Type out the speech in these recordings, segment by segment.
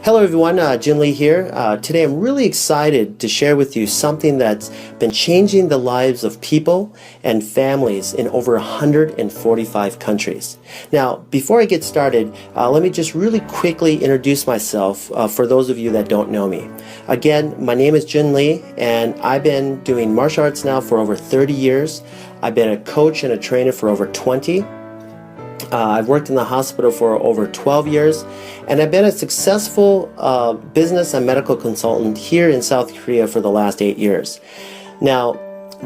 Hello everyone, Jin Lee here. Today I'm really excited to share with you something that's been changing the lives of people and families in over 145 countries. Now, before I get started, let me just really quickly introduce myself for those of you that don't know me. Again, my name is Jin Lee and I've been doing martial arts now for over 30 years. I've been a coach and a trainer for over 20. I've worked in the hospital for over 12 years, and I've been a successful business and medical consultant here in South Korea for the last 8 years. Now,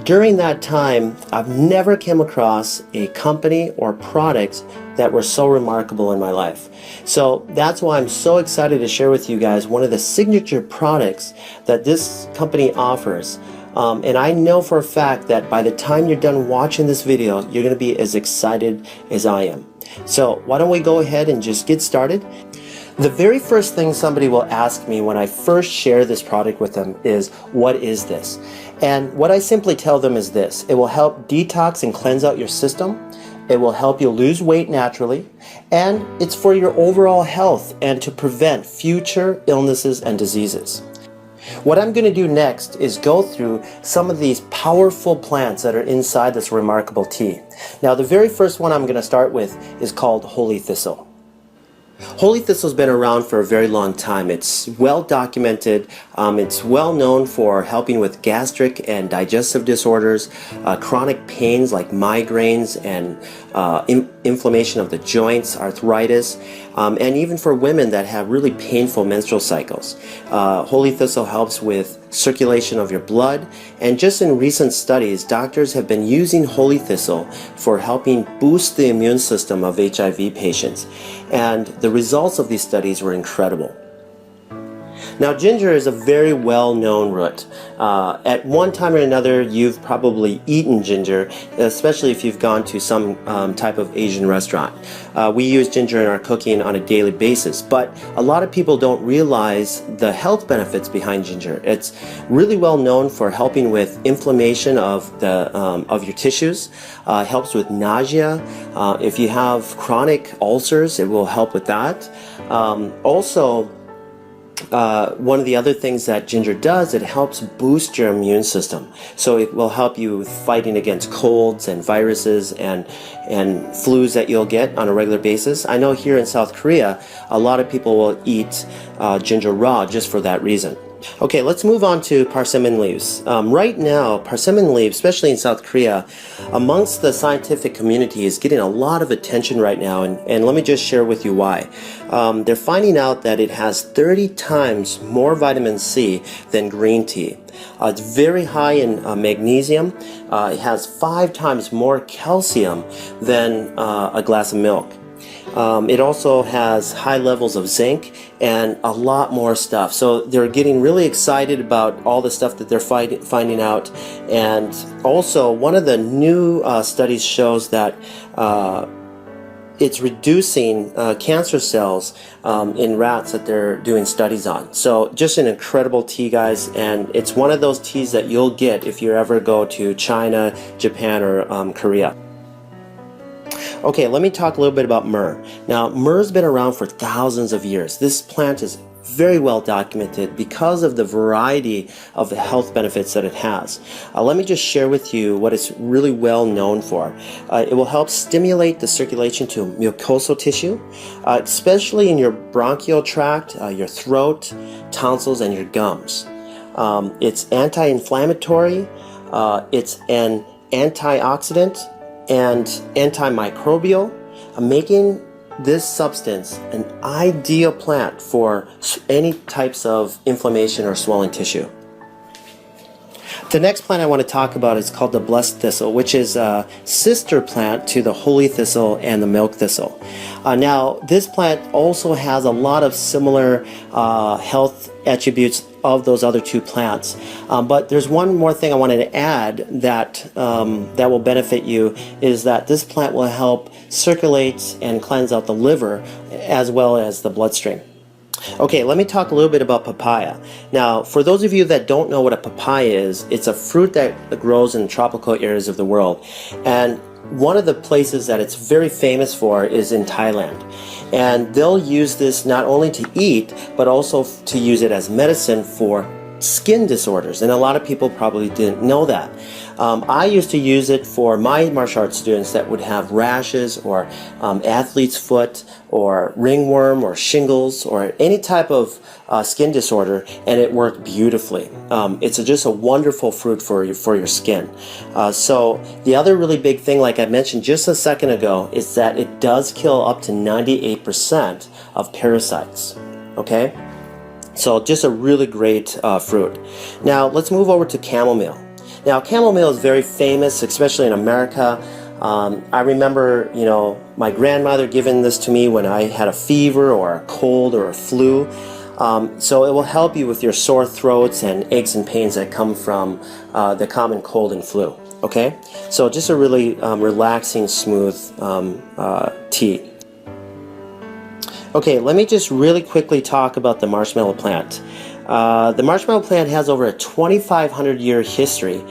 during that time, I've never come across a company or products that were so remarkable in my life. So that's why I'm so excited to share with you guys one of the signature products that this company offers. And I know for a fact that by the time you're done watching this video, you're going to be as excited as I am. So why don't we go ahead and just get started? The very first thing somebody will ask me when I first share this product with them is, what is this? And what I simply tell them is this: it will help detox and cleanse out your system. It will help you lose weight naturally, and it's for your overall health and to prevent future illnesses and diseases. What I'm going to do next is go through some of these powerful plants that are inside this remarkable tea. Now, the very first one I'm going to start with is called holy thistle. Holy thistle's been around for a very long time. It's well documented. It's well known for helping with gastric and digestive disorders, chronic pains like migraines and inflammation of the joints, arthritis, and even for women that have really painful menstrual cycles. Holy thistle helps with circulation of your blood, and just in recent studies, doctors have been using holy thistle for helping boost the immune system of HIV patients, and the results of these studies were incredible. Now, ginger is a very well-known root. At one time or another, you've probably eaten ginger, especially if you've gone to some type of Asian restaurant. We use ginger in our cooking on a daily basis, but a lot of people don't realize the health benefits behind ginger. It's really well known for helping with inflammation of your tissues. Helps with nausea. If you have chronic ulcers, it will help with that. One of the other things that ginger does, it helps boost your immune system. So it will help you with fighting against colds and viruses and flus that you'll get on a regular basis. I know here in South Korea, a lot of people will eat ginger raw just for that reason. Okay, let's move on to persimmon leaves. Right now, persimmon leaves, especially in South Korea, amongst the scientific community is getting a lot of attention right now, and let me just share with you why. They're finding out that it has 30 times more vitamin C than green tea. It's very high in magnesium. It has 5 times more calcium than a glass of milk. It also has high levels of zinc and a lot more stuff. So they're getting really excited about all the stuff that they're finding out. And also, one of the new studies shows that it's reducing cancer cells in rats that they're doing studies on. So just an incredible tea, guys, and it's one of those teas that you'll get if you ever go to China, Japan, or Korea. Okay, let me talk a little bit about myrrh. Now, myrrh's been around for thousands of years. This plant is very well documented because of the variety of the health benefits that it has. Let me just share with you what it's really well known for. It will help stimulate the circulation to mucosal tissue, especially in your bronchial tract, your throat, tonsils, and your gums. It's anti-inflammatory, it's an antioxidant, and antimicrobial, making this substance an ideal plant for any types of inflammation or swelling tissue. The next plant I want to talk about is called the blessed thistle, which is a sister plant to the holy thistle and the milk thistle. Now, this plant also has a lot of similar health attributes of those other two plants. But there's one more thing I wanted to add that that will benefit you, is that this plant will help circulate and cleanse out the liver as well as the bloodstream. Okay, let me talk a little bit about papaya. Now, for those of you that don't know what a papaya is, it's a fruit that grows in tropical areas of the world. And one of the places that it's very famous for is in Thailand. And they'll use this not only to eat, but also to use it as medicine for skin disorders. And a lot of people probably didn't know that. I used to use it for my martial arts students that would have rashes or athlete's foot or ringworm or shingles or any type of skin disorder, and it worked beautifully. It's just a wonderful fruit for your skin. So the other really big thing, like I mentioned just a second ago, is that it does kill up to 98% of parasites. Okay? So just a really great fruit. Now let's move over to chamomile. Now chamomile is very famous, especially in America. I remember, my grandmother giving this to me when I had a fever or a cold or a flu. So it will help you with your sore throats and aches and pains that come from the common cold and flu. Okay? So just a really relaxing, smooth tea. Okay, let me just really quickly talk about the marshmallow plant. The marshmallow plant has over a 2,500 year history,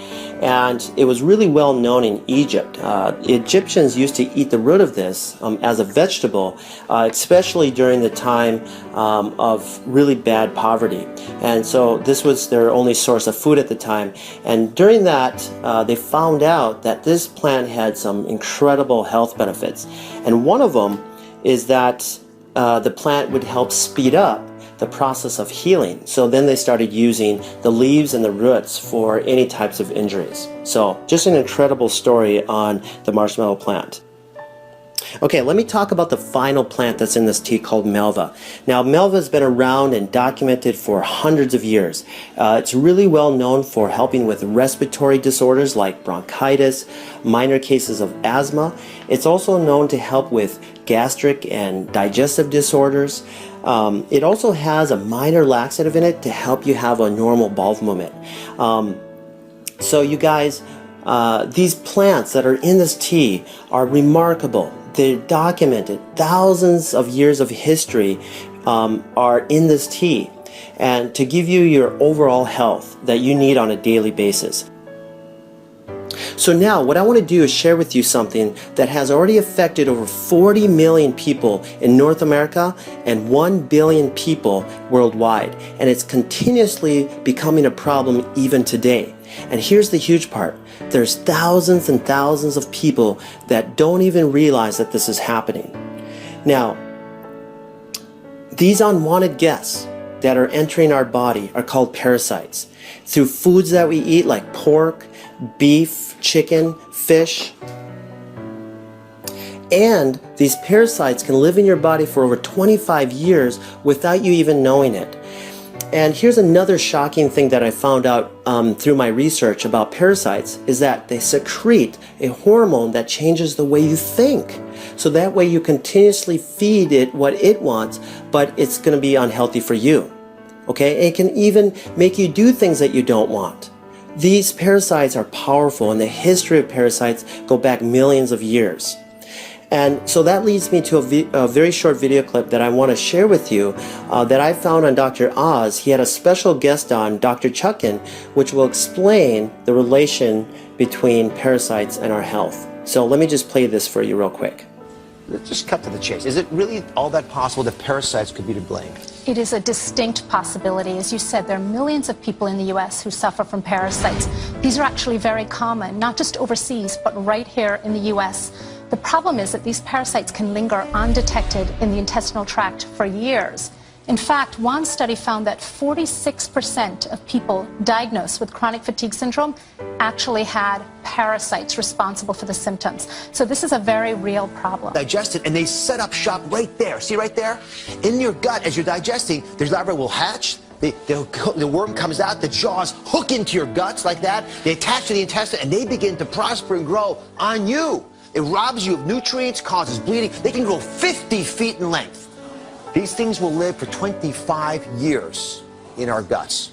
and it was really well known in Egypt. Egyptians used to eat the root of this as a vegetable, especially during the time of really bad poverty. And so this was their only source of food at the time. And during that, they found out that this plant had some incredible health benefits. And one of them is that the plant would help speed up the process of healing. So then they started using the leaves and the roots for any types of injuries. So just an incredible story on the marshmallow plant. Okay, let me talk about the final plant that's in this tea called malva. Now, malva has been around and documented for hundreds of years. It's really well known for helping with respiratory disorders like bronchitis, minor cases of asthma. It's also known to help with gastric and digestive disorders. It also has a minor laxative in it to help you have a normal bowel movement. So you guys, these plants that are in this tea are remarkable. They're documented. Thousands of years of history are in this tea, and to give you your overall health that you need on a daily basis. So now what I want to do is share with you something that has already affected over 40 million people in North America and 1 billion people worldwide, and it's continuously becoming a problem even today. And here's the huge part. There's thousands and thousands of people that don't even realize that this is happening. Now, these unwanted guests that are entering our body are called parasites. Through foods that we eat like pork, beef, chicken, fish. And these parasites can live in your body for over 25 years without you even knowing it. And here's another shocking thing that I found out through my research about parasites is that they secrete a hormone that changes the way you think. So that way you continuously feed it what it wants, but it's going to be unhealthy for you. Okay? It can even make you do things that you don't want. These parasites are powerful, and the history of parasites go back millions of years. And so that leads me to a very short video clip that I want to share with you that I found on Dr. Oz. He had a special guest on, Dr. Chuckin, which will explain the relation between parasites and our health. So let me just play this for you real quick. Let's just cut to the chase. Is it really all that possible that parasites could be to blame? It is a distinct possibility. As you said, there are millions of people in the U.S. who suffer from parasites. These are actually very common, not just overseas, but right here in the U.S. The problem is that these parasites can linger undetected in the intestinal tract for years. In fact, one study found that 46% of people diagnosed with chronic fatigue syndrome actually had parasites responsible for the symptoms. So this is a very real problem. Digest it, and they set up shop right there. See right there? In your gut, as you're digesting, there's larvae will hatch. The worm comes out, the jaws hook into your guts like that. They attach to the intestine, and they begin to prosper and grow on you. It robs you of nutrients, causes bleeding. They can grow 50 feet in length. These things will live for 25 years in our guts.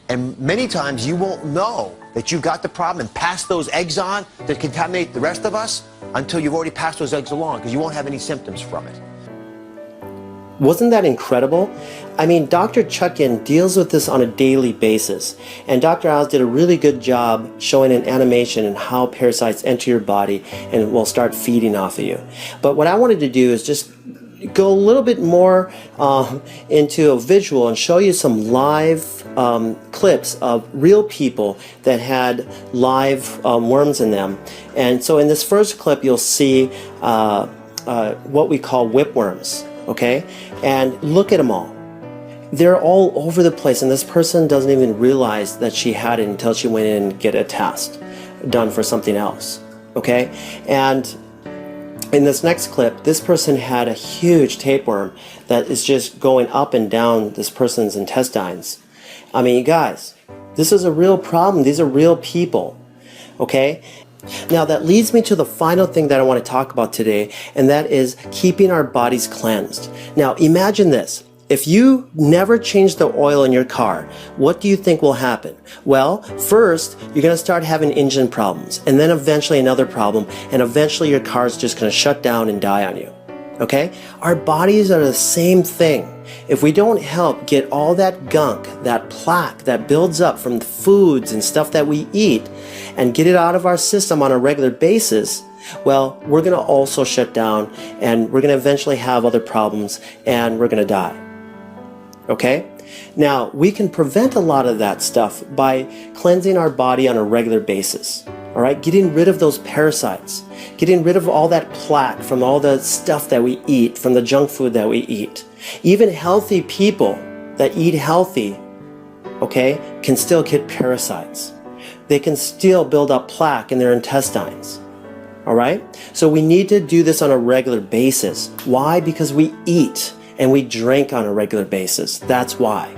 And many times you won't know that you got the problem and pass those eggs on that contaminate the rest of us until you've already passed those eggs along, because you won't have any symptoms from it. Wasn't that incredible? I mean, Dr. Chuckin deals with this on a daily basis, and Dr. Oz did a really good job showing an animation and how parasites enter your body and will start feeding off of you. But what I wanted to do is just go a little bit more into a visual and show you some live clips of real people that had live worms in them. And so in this first clip, you'll see what we call whipworms, okay? And look at them all. They're all over the place, and this person doesn't even realize that she had it until she went in and get a test done for something else, okay? And in this next clip, this person had a huge tapeworm that is just going up and down this person's intestines. I mean, you guys, this is a real problem. These are real people, okay? Now that leads me to the final thing that I want to talk about today, and that is keeping our bodies cleansed. Now imagine this. If you never change the oil in your car, what do you think will happen? Well, first, you're going to start having engine problems, and then eventually another problem, and eventually your car's just going to shut down and die on you. Okay? Our bodies are the same thing. If we don't help get all that gunk, that plaque that builds up from the foods and stuff that we eat, and get it out of our system on a regular basis, well, we're going to also shut down, and we're going to eventually have other problems, and we're going to die. Okay? Now, we can prevent a lot of that stuff by cleansing our body on a regular basis. All right? Getting rid of those parasites. Getting rid of all that plaque from all the stuff that we eat, from the junk food that we eat. Even healthy people that eat healthy, okay, can still get parasites. They can still build up plaque in their intestines. All right? So we need to do this on a regular basis. Why? Because we eat and we drink on a regular basis. That's why.